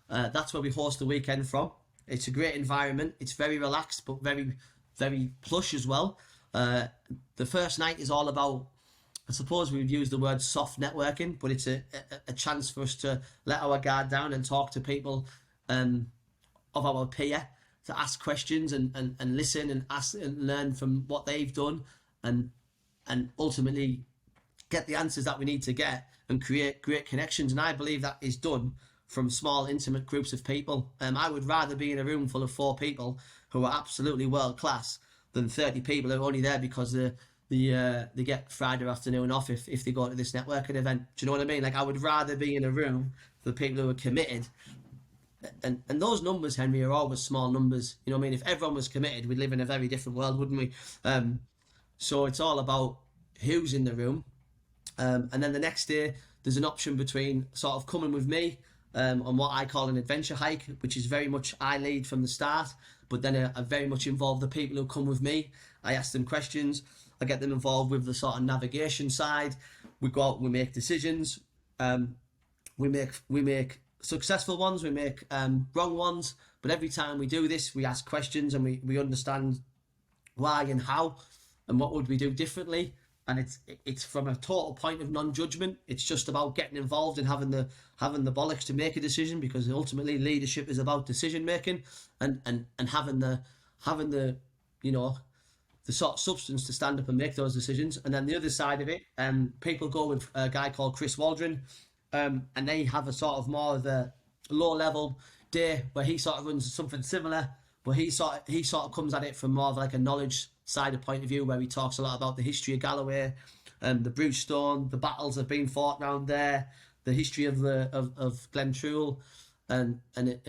S2: That's where we host the weekend from. It's a great environment. It's very relaxed, but very, very plush as well. The first night is all about, I suppose we would use the word soft networking, but it's a chance for us to let our guard down and talk to people of our peer, to ask questions and listen and ask and learn from what they've done, and ultimately get the answers that we need to get and create great connections. And I believe that is done from small, intimate groups of people. I would rather be in a room full of 4 people who are absolutely world class than 30 people who are only there because they get Friday afternoon off if they go to this networking event. Do you know what I mean? Like, I would rather be in a room for the people who are committed. And those numbers, Henry, are always small numbers. You know what I mean? If everyone was committed, we'd live in a very different world, wouldn't we? So it's all about who's in the room. And then the next day, there's an option between sort of coming with me on what I call an adventure hike, which is very much I lead from the start, but then I very much involve the people who come with me. I ask them questions. I get them involved with the sort of navigation side. We go out, we make decisions. We make successful ones, we make wrong ones. But every time we do this, we ask questions and we understand why and how and what would we do differently. And it's from a total point of non-judgment. It's just about getting involved and having the bollocks to make a decision, because ultimately leadership is about decision making and having the you know, the sort of substance to stand up and make those decisions. And then the other side of it, people go with a guy called Chris Waldron, and they have a sort of more of a low level day where he sort of runs something similar, but he sort of comes at it from more of like a knowledge side of point of view, where he talks a lot about the history of Galloway, the Brucestone, the battles that have been fought down there, the history of Glentrule, and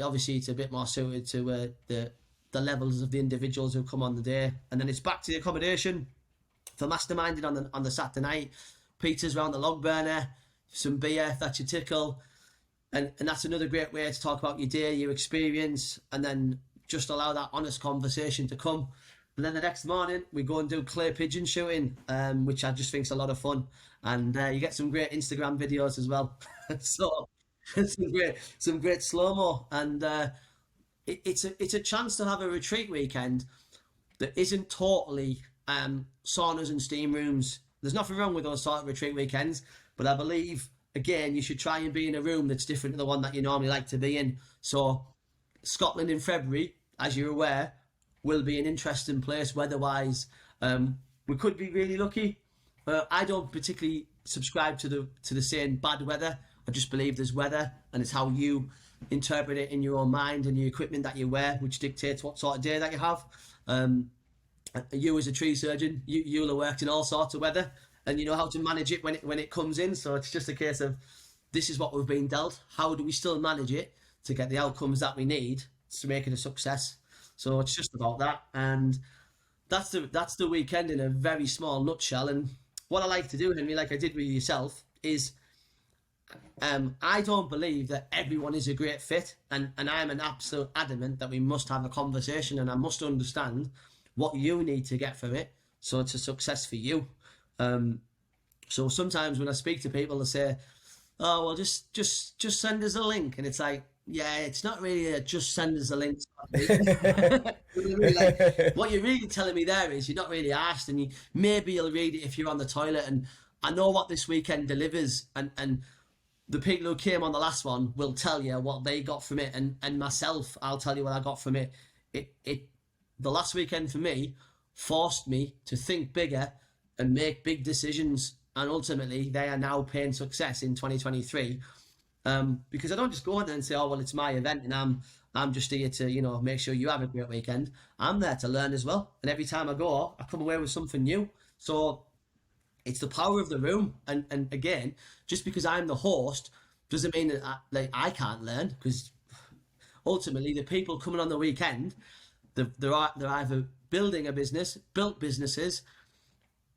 S2: obviously it's a bit more suited to the levels of the individuals who come on the day. And then it's back to the accommodation for masterminding on the Saturday night. Pizzas round the log burner, some beer if that's your tickle, and that's another great way to talk about your day, your experience, and then just allow that honest conversation to come. And then the next morning we go and do clay pigeon shooting, which I just think is a lot of fun, and you get some great Instagram videos as well. So some great slow-mo, and it's a chance to have a retreat weekend that isn't totally saunas and steam rooms. There's nothing wrong with those sort of retreat weekends, but I believe, again, you should try and be in a room that's different to the one that you normally like to be in. So Scotland in February, as you're aware, will be an interesting place weather-wise. We could be really lucky. I don't particularly subscribe to the saying bad weather. I just believe there's weather, and it's how you interpret it in your own mind and your equipment that you wear, which dictates what sort of day that you have. You as a tree surgeon, you'll have worked in all sorts of weather, and you know how to manage it when it comes in. So it's just a case of, this is what we've been dealt. How do we still manage it to get the outcomes that we need to make it a success? So it's just about that, and that's the weekend in a very small nutshell. And what I like to do, Henry, like I did with yourself, is I don't believe that everyone is a great fit, and I'm an absolute adamant that we must have a conversation, and I must understand what you need to get from it so it's a success for you. So sometimes when I speak to people, they say, "Oh, well, just send us a link," and it's like, yeah, it's not really just send us a link. Like, what you're really telling me there is you're not really asked, and maybe you'll read it if you're on the toilet. And I know what this weekend delivers, and the people who came on the last one will tell you what they got from it, and myself, I'll tell you what I got from it. the last weekend for me forced me to think bigger and make big decisions. And ultimately, they are now paying success in 2023. Because I don't just go in there and say, oh, well, it's my event and I'm just here to, you know, make sure you have a great weekend. I'm there to learn as well. And every time I go, I come away with something new. So it's the power of the room. And again, just because I'm the host doesn't mean that I can't learn, because ultimately the people coming on the weekend, they're either building a business, built businesses,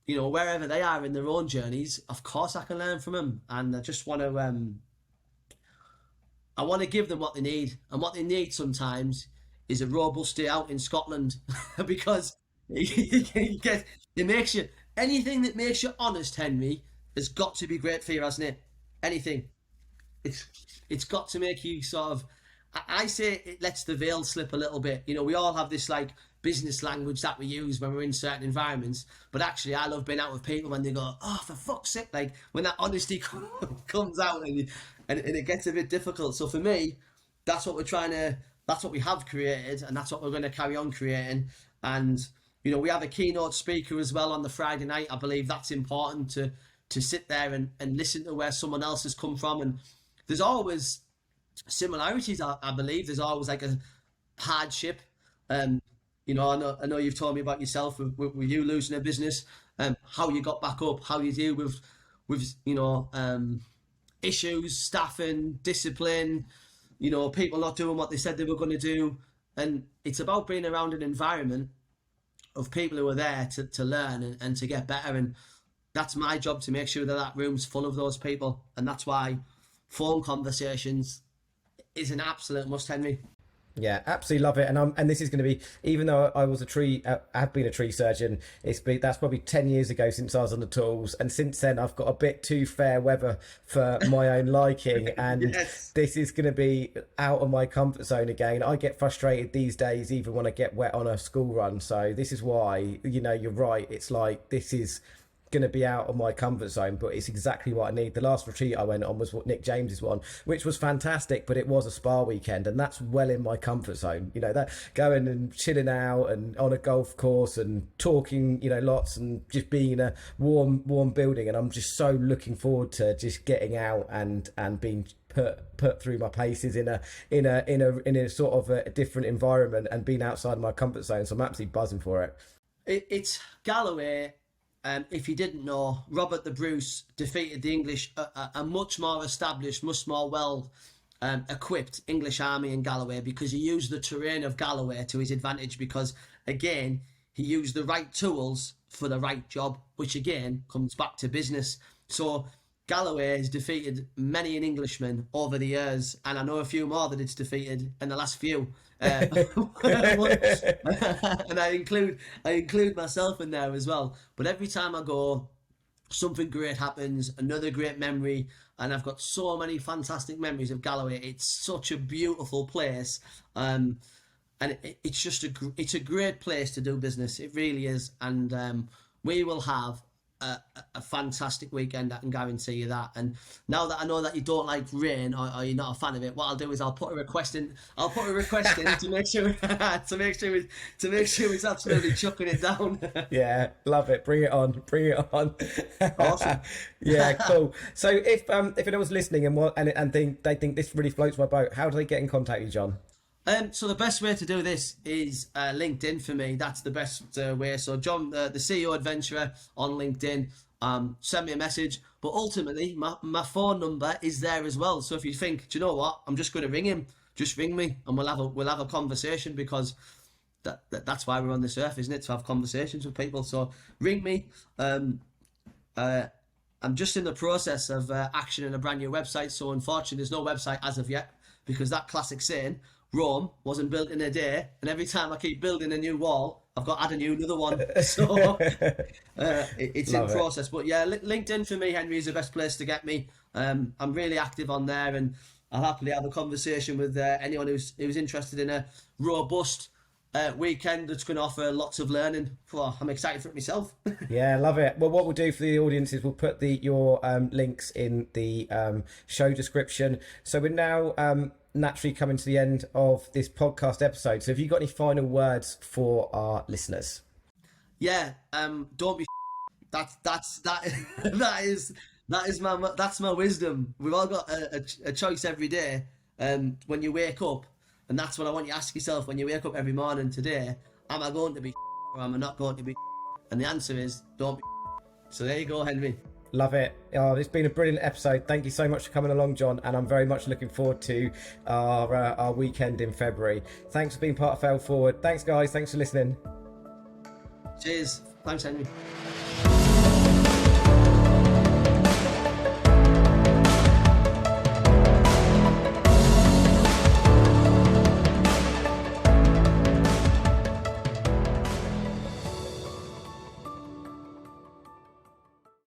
S2: you know, wherever they are in their own journeys. Of course I can learn from them. And I just want to, I want to give them what they need. And what they need sometimes is a robust day out in Scotland because it makes you, anything that makes you honest, Henry, has got to be great for you, hasn't it? Anything. It's got to make you sort of, I say it lets the veil slip a little bit. You know, we all have this like business language that we use when we're in certain environments, but actually I love being out with people when they go, oh, for fuck's sake, like when that honesty comes out and it gets a bit difficult. So for me, that's what that's what we have created, and that's what we're going to carry on creating. And you know, we have a keynote speaker as well on the Friday night. I believe that's important to sit there and listen to where someone else has come from. And there's always similarities. I believe there's always like a hardship. You know, I know you've told me about yourself with you losing a business, how you got back up, how you deal with you know, issues, staffing, discipline, you know, people not doing what they said they were going to do. And it's about being around an environment of people who are there to learn and to get better. And that's my job, to make sure that room's full of those people. And that's why phone conversations is an absolute must, Henry.
S1: Yeah, absolutely love it. And this is going to be, even though I was have been a tree surgeon, that's probably 10 years ago since I was on the tools. And since then I've got a bit too fair weather for my own liking. And yes, this is going to be out of my comfort zone again. I get frustrated these days, even when I get wet on a school run. So this is why, you know, you're right. It's like, this is going to be out of my comfort zone, but it's exactly what I need. The last retreat I went on was what Nick James's one, which was fantastic, but it was a spa weekend, and that's well in my comfort zone. You know, that going and chilling out and on a golf course and talking, you know, lots, and just being in a warm building. And I'm just so looking forward to just getting out and being put through my paces in a sort of a different environment and being outside my comfort zone. So I'm absolutely buzzing for it.
S2: It's Galloway. If you didn't know, Robert the Bruce defeated the English, a much more established, much more well equipped English army in Galloway, because he used the terrain of Galloway to his advantage, because again, he used the right tools for the right job, which again comes back to business. So Galloway has defeated many an Englishman over the years, and I know a few more that it's defeated in the last few. And I include myself in there as well. But every time I go, something great happens, another great memory, and I've got so many fantastic memories of Galloway. It's such a beautiful place, and it's a great place to do business. It really is, and we will have a fantastic weekend. I can guarantee you that. And now that I know that you don't like rain, or you're not a fan of it, what I'll do is I'll put a request in to make sure it's absolutely chucking it down.
S1: Yeah, love it. Bring it on.
S2: Awesome.
S1: Yeah, cool. So if anyone's listening and they think this really floats my boat, how do they get in contact with you, John?
S2: So the best way to do this is LinkedIn for me. That's the best way. So John, the CEO Adventurer on LinkedIn, send me a message. But ultimately, my phone number is there as well. So if you think, do you know what, I'm just going to ring him, just ring me, and we'll have a conversation, because that's why we're on this earth, isn't it? To have conversations with people. So ring me. I'm just in the process of actioning a brand new website. So unfortunately, there's no website as of yet, because that classic saying, Rome wasn't built in a day, and every time I keep building a new wall, I've got to add another one. So it's in process. But yeah, LinkedIn for me, Henry, is the best place to get me. I'm really active on there, and I'll happily have a conversation with anyone who's interested in a robust weekend that's going to offer lots of learning. Well, I'm excited for it myself.
S1: Yeah, love it. Well, what we'll do for the audience is we'll put your links in the show description. So we're now naturally coming to the end of this podcast episode. So have you got any final words for our listeners?
S2: Yeah, don't be. That's my wisdom. We've all got a choice every day. When you wake up, and that's what I want you to ask yourself when you wake up every morning today: am I going to be or am I not going to be? And the answer is don't be. So there you go, Henry.
S1: Love it. Oh, it's been a brilliant episode. Thank you so much for coming along, John, and I'm very much looking forward to our weekend in February. Thanks for being part of Fail Forward. Thanks, guys. Thanks for listening.
S2: Cheers. Thanks, Henry.